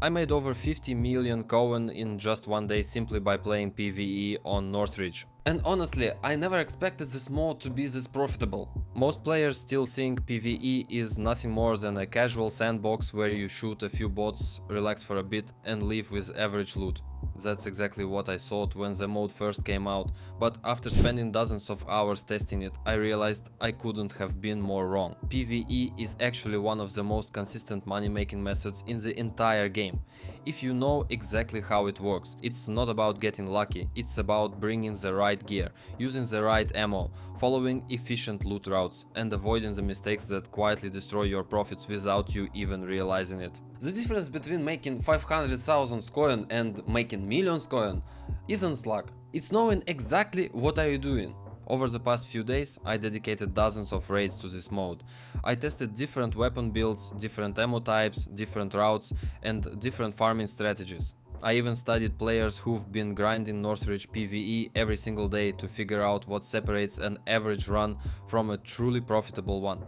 I made over 50 million Koen in just one day simply by playing PvE on Northridge. And honestly, I never expected this mode to be this profitable. Most players still think PvE is nothing more than a casual sandbox where you shoot a few bots, relax for a bit and leave with average loot. That's exactly what I thought when the mode first came out, but after spending dozens of hours testing it, I realized I couldn't have been more wrong. PvE is actually one of the most consistent money-making methods in the entire game. If you know exactly how it works, it's not about getting lucky, it's about bringing the right gear, using the right ammo, following efficient loot routes, and avoiding the mistakes that quietly destroy your profits without you even realizing it. The difference between making 500,000 Koen and making millions Koen isn't luck, it's knowing exactly what are you doing. Over the past few days, I dedicated dozens of raids to this mode. I tested different weapon builds, different ammo types, different routes, and different farming strategies. I even studied players who've been grinding Northridge PvE every single day to figure out what separates an average run from a truly profitable one.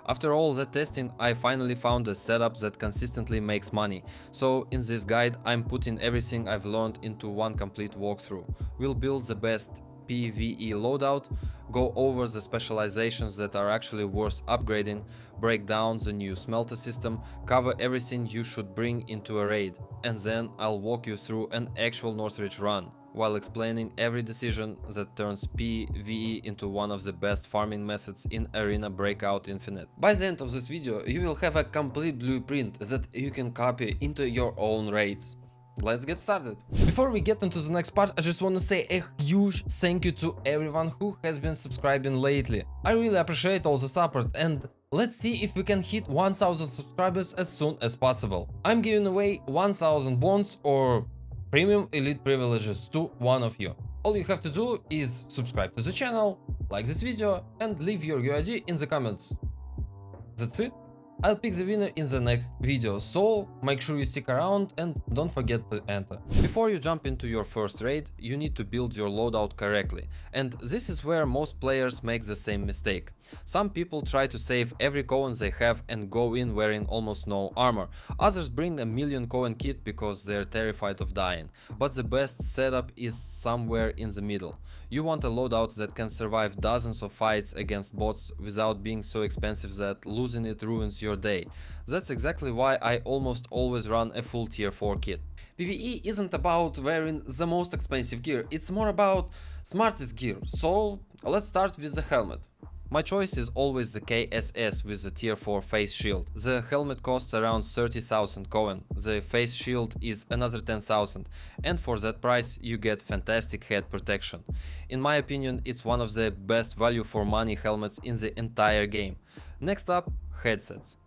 After all that testing, I finally found a setup that consistently makes money, so in this guide I'm putting everything I've learned into one complete walkthrough. We'll build the best PvE loadout, go over the specializations that are actually worth upgrading, break down the new Smelter system, cover everything you should bring into a raid, and then I'll walk you through an actual Northridge run, while explaining every decision that turns PvE into one of the best farming methods in Arena Breakout Infinite. By the end of this video, you will have a complete blueprint that you can copy into your own raids. Let's get started. Before we get into the next part, I just want to say a huge thank you to everyone who has been subscribing lately. I really appreciate all the support, and let's see if we can hit 1000 subscribers as soon as possible. I'm giving away 1000 bonds or premium elite privileges to one of you. All you have to do is subscribe to the channel, like this video, and leave your UID in the comments. That's it. I'll pick the winner in the next video, so make sure you stick around and don't forget to enter. Before you jump into your first raid, you need to build your loadout correctly, and this is where most players make the same mistake. Some people try to save every Koen they have and go in wearing almost no armor. Others bring a MILLION Koen kit because they're terrified of dying. But the best setup is somewhere in the middle. You want a loadout that can survive dozens of fights against bots without being so expensive that losing it ruins your day. That's exactly why I almost always run a full tier 4 kit. PvE isn't about wearing the most expensive gear, it's more about smartest gear, so let's start with the helmet. My choice is always the KSS with the tier 4 face shield. The helmet costs around 30,000 Koen, the face shield is another 10,000, and for that price you get fantastic head protection. In my opinion, it's one of the best value for money helmets in the entire game. Next up, headsets.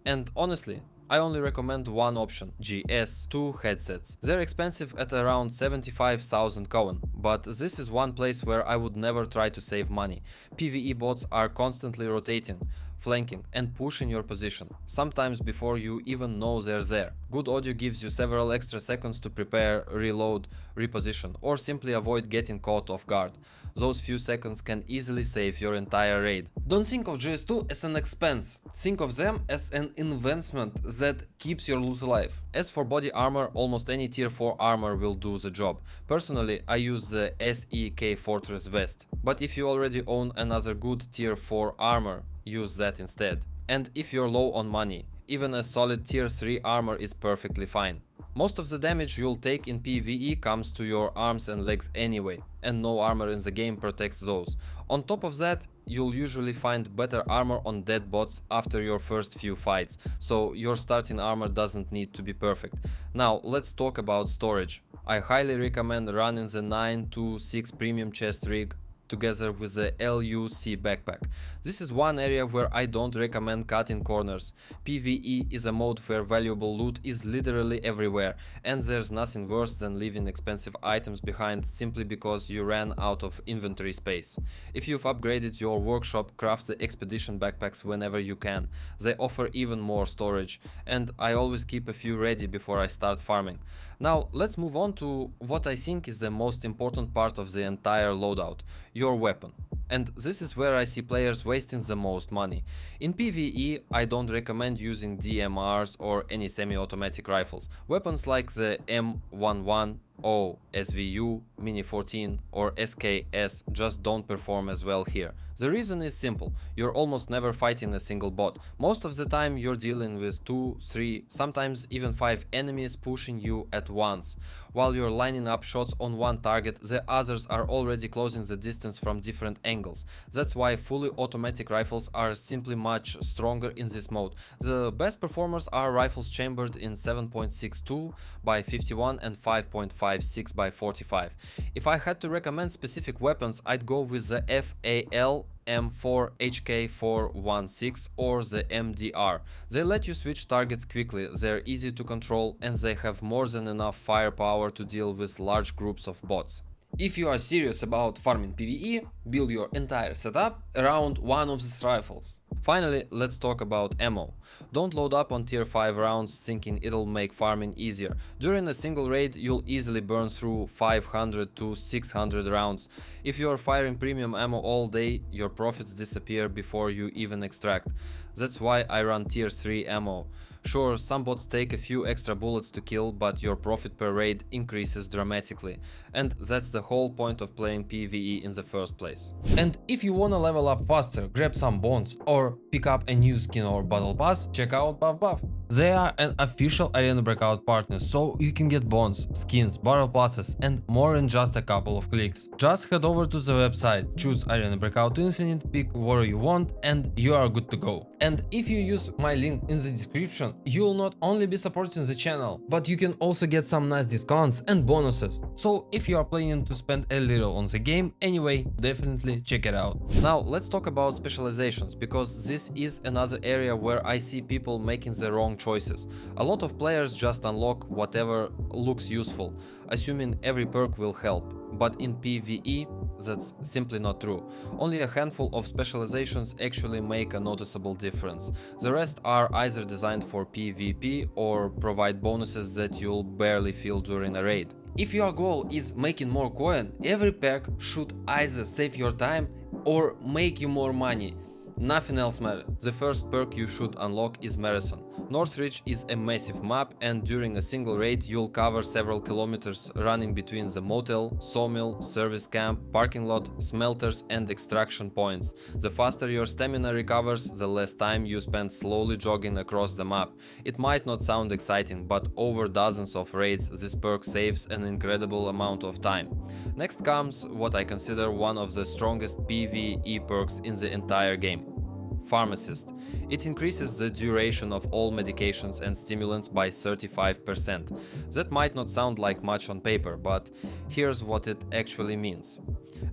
And honestly, I only recommend one option, GS2 headsets. They're expensive at around 75,000 Koen, but this is one place where I would never try to save money. PvE bots are constantly rotating, flanking and pushing your position, sometimes before you even know they're there. Good audio gives you several extra seconds to prepare, reload, reposition, or simply avoid getting caught off guard. Those few seconds can easily save your entire raid. Don't think of GS2 as an expense, think of them as an investment that keeps your loot alive. As for body armor, almost any tier 4 armor will do the job. Personally, I use the SEK Fortress vest, but if you already own another good tier 4 armor, use that instead. And if you're low on money, even a solid tier 3 armor is perfectly fine. Most of the damage you'll take in PvE comes to your arms and legs anyway, and no armor in the game protects those. On top of that, you'll usually find better armor on dead bots after your first few fights, so your starting armor doesn't need to be perfect. Now let's talk about storage. I highly recommend running the 926 premium chest rig together with the LUC backpack. This is one area where I don't recommend cutting corners. PvE is a mode where valuable loot is literally everywhere, and there's nothing worse than leaving expensive items behind simply because you ran out of inventory space. If you've upgraded your workshop, craft the expedition backpacks whenever you can. They offer even more storage, and I always keep a few ready before I start farming. Now let's move on to what I think is the most important part of the entire loadout, your weapon. And this is where I see players wasting the most money. In PvE, I don't recommend using DMRs or any semi-automatic rifles. Weapons like the M11, SVU, Mini 14 or SKS just don't perform as well here. The reason is simple: you're almost never fighting a single bot. Most of the time you're dealing with 2, 3, sometimes even 5 enemies pushing you at once. While you're lining up shots on one target, the others are already closing the distance from different angles. That's why fully automatic rifles are simply much stronger in this mode. The best performers are rifles chambered in 7.62 by 51 and 5.56 by 45. If I had to recommend specific weapons, I'd go with the FAL M4 HK416 or the MDR. They let you switch targets quickly, they're easy to control, and they have more than enough firepower to deal with large groups of bots. If you are serious about farming PvE, build your entire setup around one of these rifles. Finally, let's talk about ammo. Don't load up on tier 5 rounds thinking it'll make farming easier. During a single raid, you'll easily burn through 500 to 600 rounds. If you're firing premium ammo all day, your profits disappear before you even extract. That's why I run tier 3 ammo. Sure, some bots take a few extra bullets to kill, but your profit per raid increases dramatically. And that's the whole point of playing PvE in the first place. And if you wanna level up faster, grab some bones, or pick up a new skin or battle pass, check out Buff. They are an official Arena Breakout partner, so you can get bones, skins, battle passes, and more in just a couple of clicks. Just head over to the website, choose Arena Breakout Infinite, pick whatever you want, and you are good to go. And if you use my link in the description, you'll not only be supporting the channel, but you can also get some nice discounts and bonuses. So if you are planning to spend a little on the game anyway, definitely check it out. Now let's talk about specializations, because this is another area where I see people making the wrong choices. A lot of players just unlock whatever looks useful, assuming every perk will help. But in PvE, that's simply not true. Only a handful of specializations actually make a noticeable difference. The rest are either designed for PvP or provide bonuses that you'll barely feel during a raid. If your goal is making more coin, every perk should either save your time or make you more money. Nothing else matters. The first perk you should unlock is Marathon. Northridge is a massive map, and during a single raid you'll cover several kilometers running between the motel, sawmill, service camp, parking lot, smelters and extraction points. The faster your stamina recovers, the less time you spend slowly jogging across the map. It might not sound exciting, but over dozens of raids this perk saves an incredible amount of time. Next comes what I consider one of the strongest PvE perks in the entire game: Pharmacist. It increases the duration of all medications and stimulants by 35%. That might not sound like much on paper, but here's what it actually means.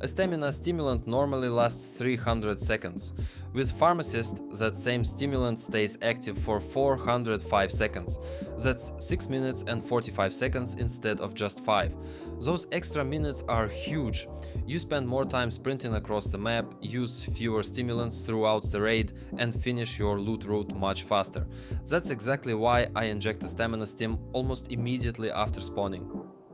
A stamina stimulant normally lasts 300 seconds. With Pharmacist, that same stimulant stays active for 405 seconds. That's 6 minutes and 45 seconds instead of just 5. Those extra minutes are huge. You spend more time sprinting across the map, use fewer stimulants throughout the raid, and finish your loot route much faster. That's exactly why I inject a stamina stim almost immediately after spawning.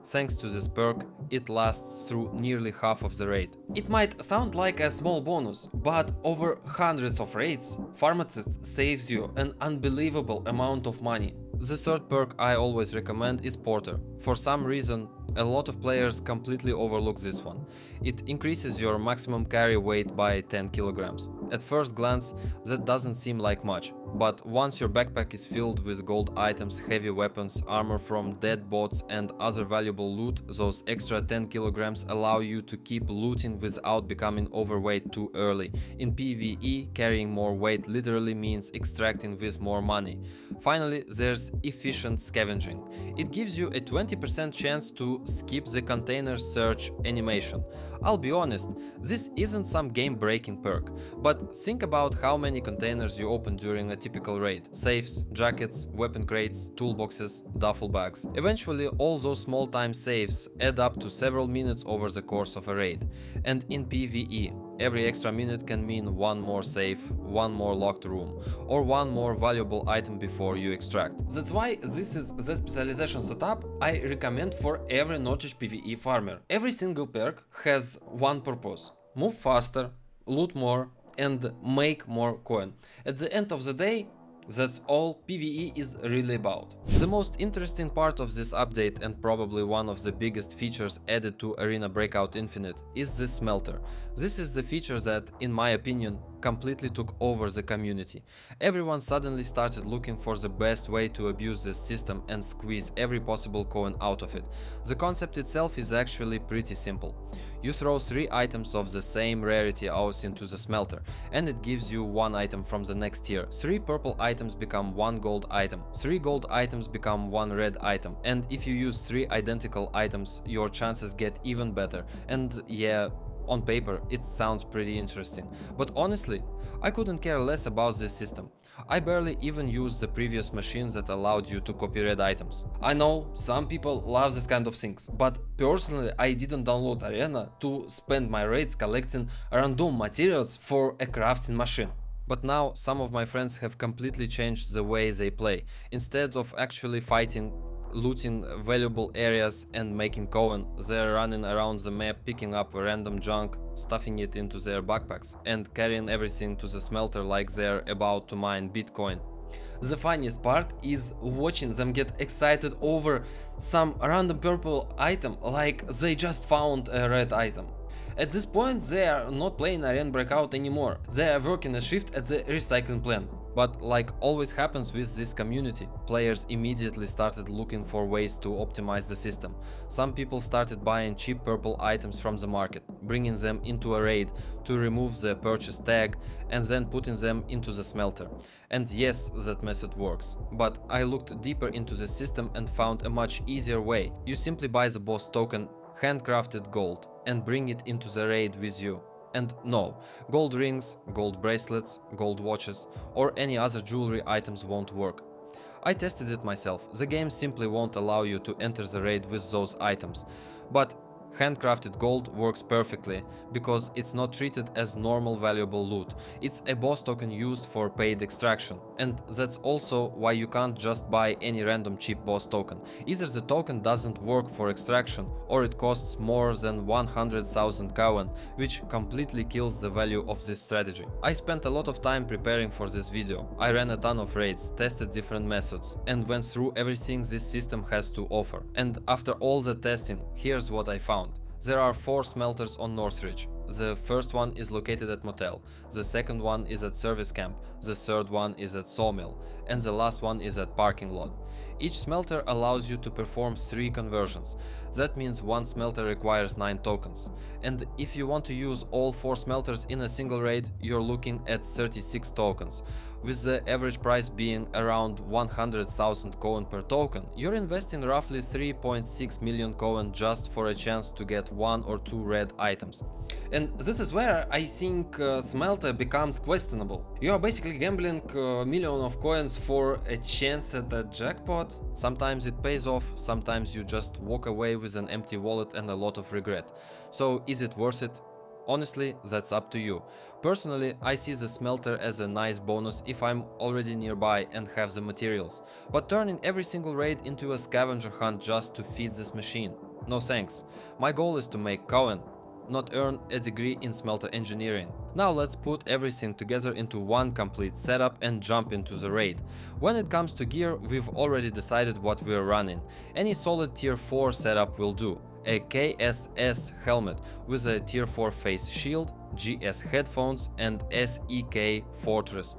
Thanks to this perk, it lasts through nearly half of the raid. It might sound like a small bonus, but over hundreds of raids, Pharmacist saves you an unbelievable amount of money. The third perk I always recommend is Porter. For some reason, a lot of players completely overlook this one. It increases your maximum carry weight by 10 kilograms. At first glance, that doesn't seem like much, but once your backpack is filled with gold items, heavy weapons, armor from dead bots and other valuable loot, those extra 10 kilograms allow you to keep looting without becoming overweight too early. In PvE, carrying more weight literally means extracting with more money. Finally, there's efficient scavenging. It gives you a 20% chance to skip the container search animation. I'll be honest, this isn't some game-breaking perk, but think about how many containers you open during a typical raid. Safes, jackets, weapon crates, toolboxes, duffel bags. Eventually, all those small time saves add up to several minutes over the course of a raid. And in PvE, every extra minute can mean one more safe, one more locked room, or one more valuable item before you extract. That's why this is the specialization setup I recommend for every Northridge PvE farmer. Every single perk has one purpose: move faster, loot more, and make more coin. At the end of the day, that's all PvE is really about. The most interesting part of this update, and probably one of the biggest features added to Arena Breakout Infinite, is the Smelter. This is the feature that, in my opinion, completely took over the community. Everyone suddenly started looking for the best way to abuse this system and squeeze every possible coin out of it. The concept itself is actually pretty simple. You throw 3 items of the same rarity out into the smelter, and it gives you 1 item from the next tier. 3 purple items become 1 gold item, 3 gold items become 1 red item, and if you use 3 identical items, your chances get even better. And yeah, on paper it sounds pretty interesting, but honestly, I couldn't care less about this system. I barely even used the previous machines that allowed you to copy red items. I know some people love this kind of things, but personally I didn't download Arena to spend my raids collecting random materials for a crafting machine. But now some of my friends have completely changed the way they play. Instead of actually fighting, looting valuable areas and making coin, they're running around the map picking up random junk, stuffing it into their backpacks and carrying everything to the smelter like they're about to mine Bitcoin. The funniest part is watching them get excited over some random purple item like they just found a red item. At this point they are not playing Arena Breakout anymore, they are working a shift at the recycling plant. But like always happens with this community, players immediately started looking for ways to optimize the system. Some people started buying cheap purple items from the market, bringing them into a raid to remove the purchase tag and then putting them into the smelter. And yes, that method works. But I looked deeper into the system and found a much easier way. You simply buy the boss token, handcrafted gold, and bring it into the raid with you. And no, gold rings, gold bracelets, gold watches, or any other jewelry items won't work. I tested it myself, the game simply won't allow you to enter the raid with those items. But handcrafted gold works perfectly, because it's not treated as normal valuable loot, it's a boss token used for paid extraction. And that's also why you can't just buy any random cheap boss token. Either the token doesn't work for extraction, or it costs more than 100,000 Koen, which completely kills the value of this strategy. I spent a lot of time preparing for this video. I ran a ton of raids, tested different methods, and went through everything this system has to offer. And after all the testing, here's what I found. There are 4 smelters on Northridge. The first one is located at Motel, the second one is at Service Camp, the third one is at Sawmill, and the last one is at Parking Lot. Each smelter allows you to perform 3 conversions. That means one smelter requires 9 tokens. And if you want to use all 4 smelters in a single raid, you're looking at 36 tokens. With the average price being around 100,000 Koen per token, you're investing roughly 3.6 million Koen just for a chance to get 1 or 2 red items. And this is where I think Smelter becomes questionable. You are basically gambling a million of coins for a chance at a jackpot. Sometimes it pays off, sometimes you just walk away with an empty wallet and a lot of regret. So is it worth it? Honestly, that's up to you. Personally, I see the smelter as a nice bonus if I'm already nearby and have the materials. But turning every single raid into a scavenger hunt just to feed this machine? No thanks. My goal is to make Koen, not earn a degree in smelter engineering. Now let's put everything together into one complete setup and jump into the raid. When it comes to gear, we've already decided what we're running. Any solid tier 4 setup will do. A KSS helmet with a tier 4 face shield, GS headphones and SEK fortress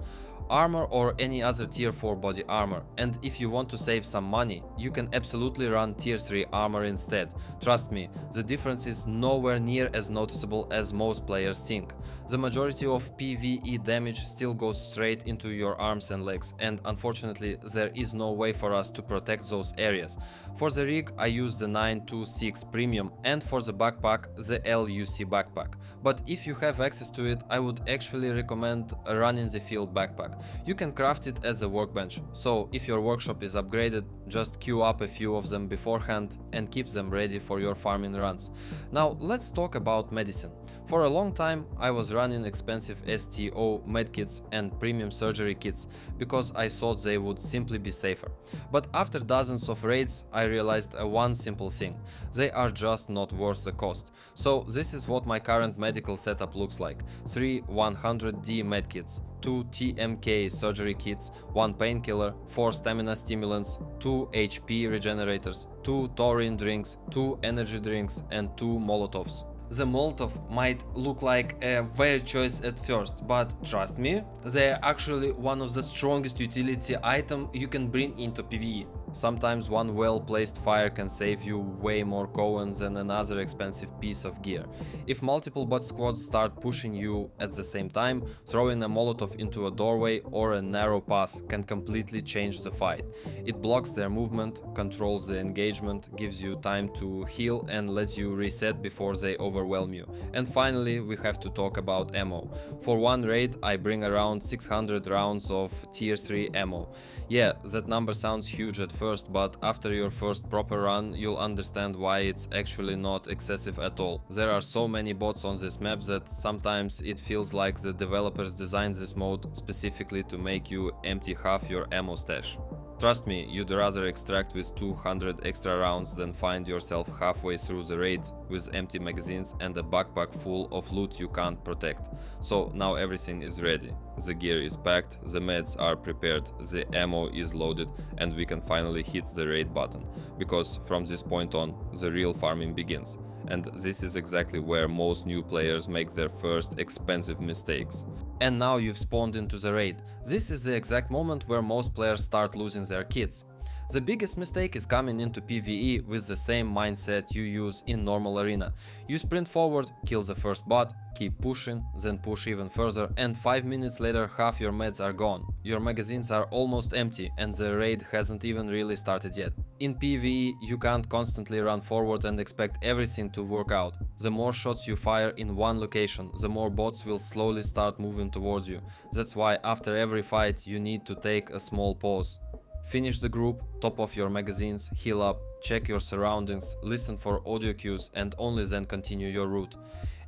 armor or any other tier 4 body armor. And if you want to save some money, you can absolutely run tier 3 armor instead. Trust me, the difference is nowhere near as noticeable as most players think. The majority of PvE damage still goes straight into your arms and legs, and unfortunately there is no way for us to protect those areas. For the rig I use the 926 premium, and for the backpack the LUC backpack. But if you have access to it, I would actually recommend running the field backpack. You can craft it as a workbench, so if your workshop is upgraded, just queue up a few of them beforehand and keep them ready for your farming runs. Now let's talk about medicine. For a long time I was running expensive STO medkits and premium surgery kits because I thought they would simply be safer. But after dozens of raids I realized one simple thing: they are just not worth the cost. So this is what my current medical setup looks like: 3 100D medkits, 2 TMK surgery kits, 1 painkiller, 4 stamina stimulants, 2 HP regenerators, 2 taurine drinks, 2 energy drinks and 2 molotovs. The Molotov might look like a weird choice at first, but trust me, they are actually one of the strongest utility item you can bring into PvE. Sometimes one well-placed fire can save you way more Koen than another expensive piece of gear. If multiple bot squads start pushing you at the same time, throwing a Molotov into a doorway or a narrow path can completely change the fight. It blocks their movement, controls the engagement, gives you time to heal and lets you reset before they overwhelm you. And finally, we have to talk about ammo. For one raid I bring around 600 rounds of tier 3 ammo. Yeah, that number sounds huge at first, but after your first proper run you'll understand why it's actually not excessive at all. There are so many bots on this map that sometimes it feels like the developers designed this mode specifically to make you empty half your ammo stash. Trust me, you'd rather extract with 200 extra rounds than find yourself halfway through the raid with empty magazines and a backpack full of loot you can't protect. So now everything is ready. The gear is packed, the meds are prepared, the ammo is loaded, and we can finally hit the raid button. Because from this point on, the real farming begins. And this is exactly where most new players make their first expensive mistakes. And now you've spawned into the raid. This is the exact moment where most players start losing their kits. The biggest mistake is coming into PvE with the same mindset you use in normal arena. You sprint forward, kill the first bot, keep pushing, then push even further, and 5 minutes later half your meds are gone. Your magazines are almost empty and the raid hasn't even really started yet. In PvE you can't constantly run forward and expect everything to work out. The more shots you fire in one location, the more bots will slowly start moving towards you. That's why after every fight you need to take a small pause. Finish the group, top off your magazines, heal up, check your surroundings, listen for audio cues and only then continue your route.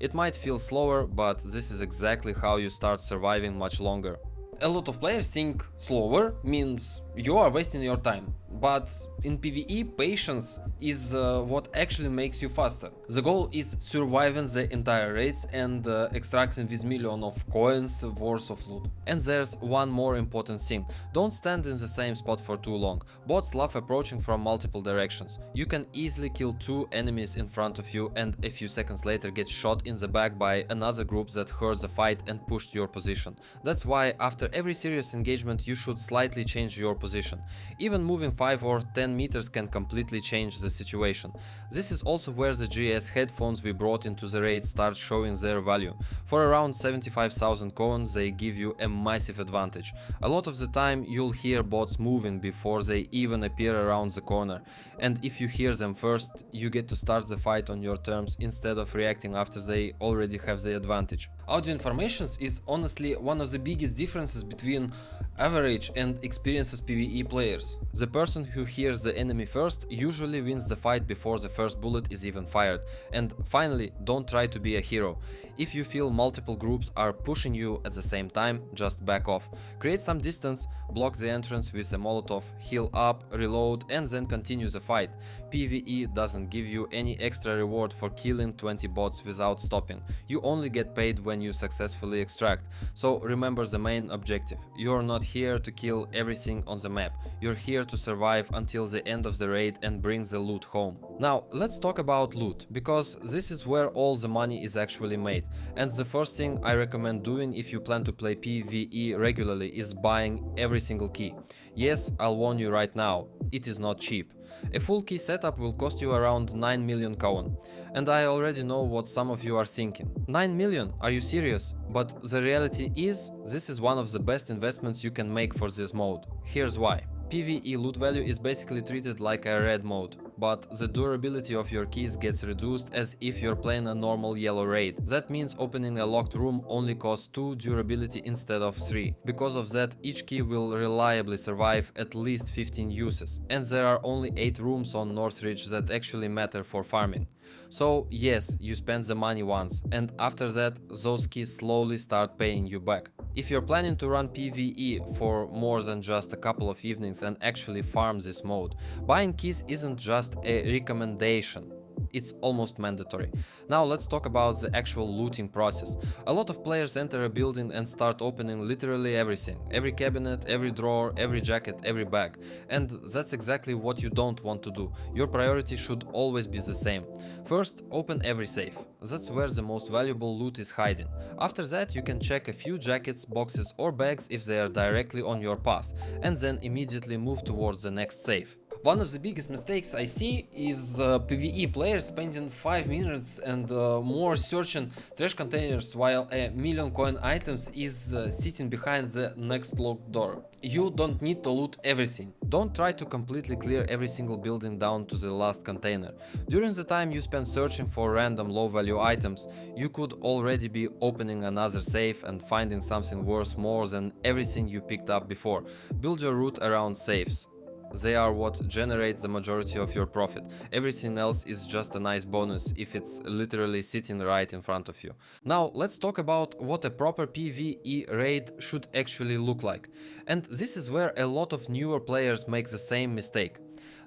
It might feel slower, but this is exactly how you start surviving much longer. A lot of players think slower means you are wasting your time, but in PvE patience is what actually makes you faster. The goal is surviving the entire raids and extracting this million of coins worth of loot. And there's one more important thing: don't stand in the same spot for too long. Bots love approaching from multiple directions. You can easily kill 2 enemies in front of you and a few seconds later get shot in the back by another group that heard the fight and pushed your position. That's why after every serious engagement you should slightly change your position. Even moving 5 or 10 meters can completely change the situation. This is also where the GS headphones we brought into the raid start showing their value. For around 75,000 Koen they give you a massive advantage. A lot of the time you'll hear bots moving before they even appear around the corner, and if you hear them first you get to start the fight on your terms instead of reacting after they already have the advantage. Audio information is honestly one of the biggest differences between average and experienced PvE players. The person who hears the enemy first usually wins the fight before the first bullet is even fired. And finally, don't try to be a hero. If you feel multiple groups are pushing you at the same time, just back off. Create some distance, block the entrance with a Molotov, heal up, reload and then continue the fight. PvE doesn't give you any extra reward for killing 20 bots without stopping. You only get paid when you successfully extract. So remember the main objective. You're not here to kill everything on the map. You're here to survive until the end of the raid and bring the loot home. Now let's talk about loot, because this is where all the money is actually made. And the first thing I recommend doing if you plan to play PvE regularly is buying every single key. Yes, I'll warn you right now, it is not cheap. A full key setup will cost you around 9 million Koen. And I already know what some of you are thinking. 9 million? Are you serious? But the reality is, this is one of the best investments you can make for this mode. Here's why. PvE loot value is basically treated like a red mode, but the durability of your keys gets reduced as if you're playing a normal yellow raid. That means opening a locked room only costs 2 durability instead of 3. Because of that, each key will reliably survive at least 15 uses, and there are only 8 rooms on Northridge that actually matter for farming. So yes, you spend the money once, and after that, those keys slowly start paying you back. If you're planning to run PvE for more than just a couple of evenings and actually farm this mode, buying keys isn't just a recommendation. It's almost mandatory. Now let's talk about the actual looting process. A lot of players enter a building and start opening literally everything. Every cabinet, every drawer, every jacket, every bag. And that's exactly what you don't want to do. Your priority should always be the same. First, open every safe. That's where the most valuable loot is hiding. After that, you can check a few jackets, boxes or bags if they are directly on your path, and then immediately move towards the next safe. One of the biggest mistakes I see is PvE players spending 5 minutes and more searching trash containers while a MILLION Koen items is sitting behind the next locked door. You don't need to loot everything. Don't try to completely clear every single building down to the last container. During the time you spend searching for random low value items, you could already be opening another safe and finding something worth more than everything you picked up before. Build your route around safes. They are what generates the majority of your profit. Everything else is just a nice bonus if it's literally sitting right in front of you. Now let's talk about what a proper PvE raid should actually look like. And this is where a lot of newer players make the same mistake.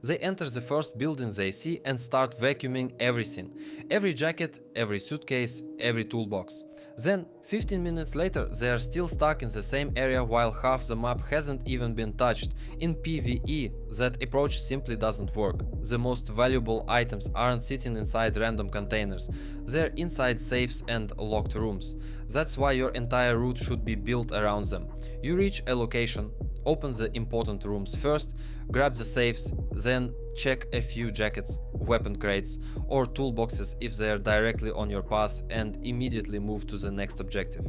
They enter the first building they see and start vacuuming everything. Every jacket, every suitcase, every toolbox. Then 15 minutes later they are still stuck in the same area while half the map hasn't even been touched. In PvE, that approach simply doesn't work. The most valuable items aren't sitting inside random containers. They're inside safes and locked rooms. That's why your entire route should be built around them. You reach a location, open the important rooms first, grab the safes, then check a few jackets, weapon crates or toolboxes if they are directly on your path, and immediately move to the next objective.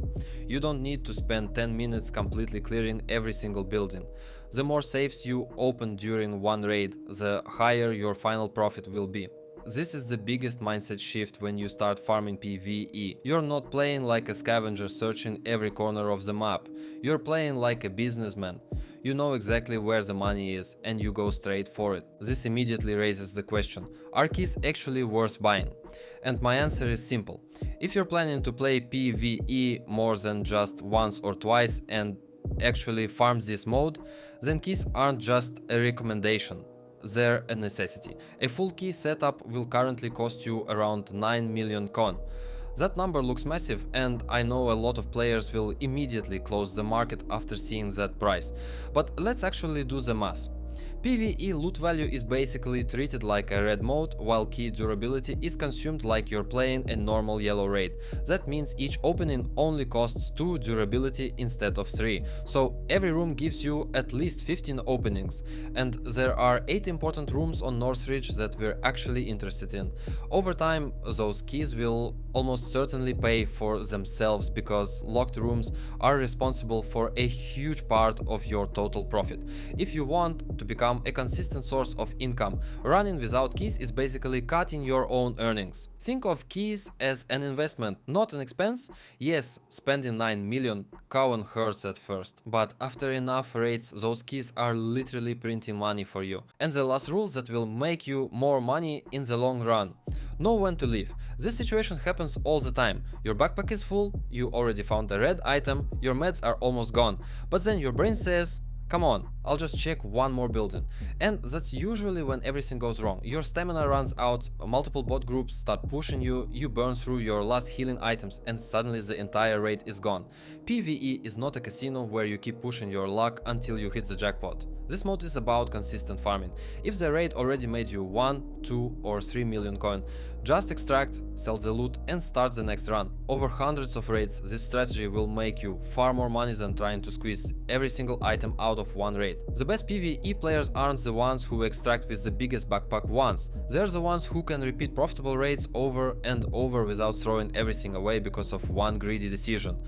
You don't need to spend 10 minutes completely clearing every single building. The more safes you open during one raid, the higher your final profit will be. This is the biggest mindset shift when you start farming PvE. You're not playing like a scavenger searching every corner of the map. You're playing like a businessman. You know exactly where the money is and you go straight for it. This immediately raises the question, are keys actually worth buying? And my answer is simple. If you're planning to play PvE more than just once or twice and actually farm this mode, then keys aren't just a recommendation. They're a necessity. A full key setup will currently cost you around 9 million Koen. That number looks massive, and I know a lot of players will immediately close the market after seeing that price. But let's actually do the math. PvE loot value is basically treated like a red mode, while key durability is consumed like you're playing a normal yellow raid. That means each opening only costs 2 durability instead of 3, so every room gives you at least 15 openings. And there are 8 important rooms on Northridge that we're actually interested in. Over time, those keys will almost certainly pay for themselves because locked rooms are responsible for a huge part of your total profit. If you want to become a consistent source of income, running without keys is basically cutting your own earnings. Think of keys as an investment, not an expense. Yes, spending 9 million Koen hurts at first, but after enough raids, those keys are literally printing money for you. And the last rule that will make you more money in the long run: know when to leave. This situation happens all the time. Your backpack is full, you already found a red item, your meds are almost gone, but then your brain says, come on, I'll just check one more building. And that's usually when everything goes wrong. Your stamina runs out, multiple bot groups start pushing you, you burn through your last healing items, and suddenly the entire raid is gone. PvE is not a casino where you keep pushing your luck until you hit the jackpot. This mode is about consistent farming. If the raid already made you 1, 2 or 3 million Koen, just extract, sell the loot and start the next run. Over hundreds of raids, this strategy will make you far more money than trying to squeeze every single item out of one raid. The best PvE players aren't the ones who extract with the biggest backpack once. They're the ones who can repeat profitable raids over and over without throwing everything away because of one greedy decision.